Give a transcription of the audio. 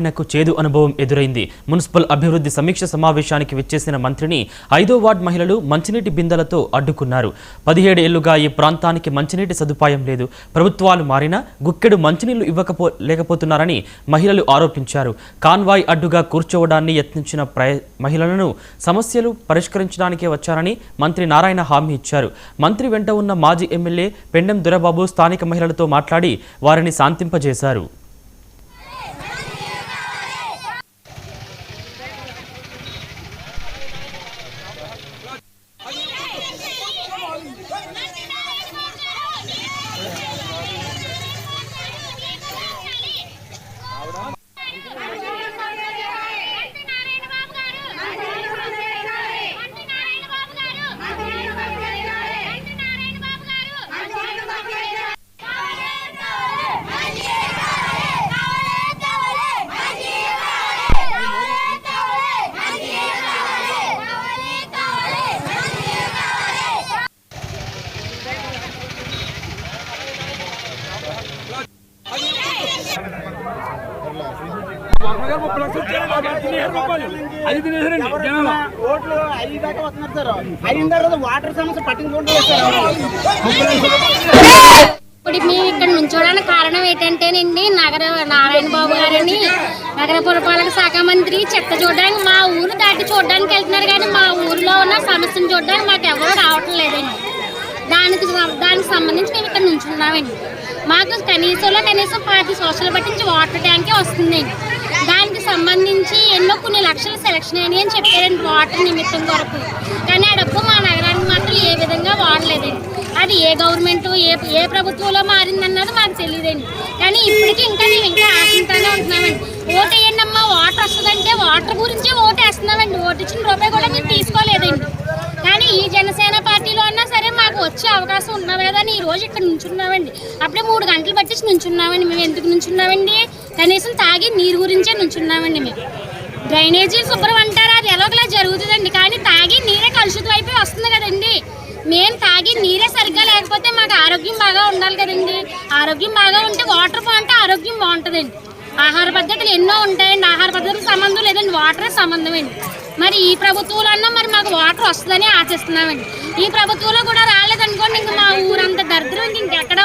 నాకు చేదు అనుభవం ఎదురైంది. మున్సిపల్ అభివృద్ధి సమీక్ష సమావేశానికి విచ్చేసిన మంత్రిని 5వ వార్డ్ మహిళలు మంచినీటి బిందెలతో అడ్డుకున్నారు. 17 ఏళ్లుగా ఈ ప్రాంతానికి మంచినీటి సదుపాయం లేదు. ప్రభుత్వాలు మారినా గుక్కెడు మంచినీళ్లు లేకపోతున్నారని మహిళలు ఆరోపించారు. కాన్వాయ్ అడ్డుగా కూర్చోవడాన్ని యత్నించిన మహిళలను సమస్యలు పరిష్కరించడానికే వచ్చారని మంత్రి నారాయణ హామీ ఇచ్చారు. మంత్రి వెంట ఉన్న మాజీ ఎమ్మెల్యే పెండెం దొరబాబు స్థానిక మహిళలతో మాట్లాడి వారిని శాంతింపజేశారు. ఇప్పుడు మేము ఇక్కడ నుంచోడానికి కారణం ఏంటంటేనండి, నారాయణ బాబు గారని నగర పురపాలక శాఖ మంత్రి చెత్త చూడడానికి మా ఊరు దాటి చూడడానికి వెళ్తున్నారు, కానీ మా ఊరిలో ఉన్న సమస్యను చూడడానికి మాకు ఎవరు రావటం లేదండి. దానికి సంబంధించి మేము ఇక్కడ నుంచున్నామండి. మాకు కనీసం 10 సంవత్సరాలు పట్టించి వాటర్ ట్యాంకే వస్తుందండి. దానికి సంబంధించి కొన్ని లక్షల సెలక్షన్ అయినాయి అని చెప్పారండి వాటర్ నిమిత్తం వరకు. కానీ ఆ డబ్బు మా నగరానికి మాత్రం ఏ విధంగా వాడలేదండి. అది ఏ గవర్నమెంట్ ఏ ప్రభుత్వంలో మారిందన్నది మాకు తెలియదండి. కానీ ఇప్పటికీ మేము ఇంకా ఆశించానే ఉంటున్నామండి. ఓటు వేయండి అమ్మా, వాటర్ వస్తుందంటే వాటర్ గురించి ఓటు వేస్తున్నామండి. ఓటు ఇచ్చిన రూపాయి కూడా మేము తీసుకోలేదండి. కానీ ఈ జనసేన పార్టీలో అన్నా సరే మాకు వచ్చే అవకాశం ఉన్నది కదా అని ఈ రోజు ఇక్కడ నుంచున్నామండి. అప్పుడే 3 గంటలు పట్టించి నుంచున్నామండి. మేము ఎందుకు నుంచున్నామండి? కనీసం తాగి నీరు గురించే నుంచున్నామండి. మేము డ్రైనేజీ శుభ్రం అంటారా, అది ఎలాగలా జరుగుతుందండి. కానీ తాగి నీరే కలుషితం అయిపోయి వస్తుంది కదండి. మేము తాగి నీరే సరిగ్గా లేకపోతే మాకు ఆరోగ్యం బాగా ఉండాలి కదండి. ఆరోగ్యం బాగా ఉంటే వాటర్ బాగుంటే ఆరోగ్యం బాగుంటుందండి. ఆహార పద్ధతులు ఎన్నో ఉంటాయండి. ఆహార పద్ధతులకు సంబంధం లేదండి, వాటరే సంబంధం అండి. మరి ఈ ప్రభుత్వంలో అన్నా మరి మాకు వాటర్ వస్తుందని ఆశిస్తున్నామండి. ఈ ప్రభుత్వంలో కూడా రాలేదనుకోండి, ఇంక మా ఊరంతా దరిద్రం ఇంకెక్కడ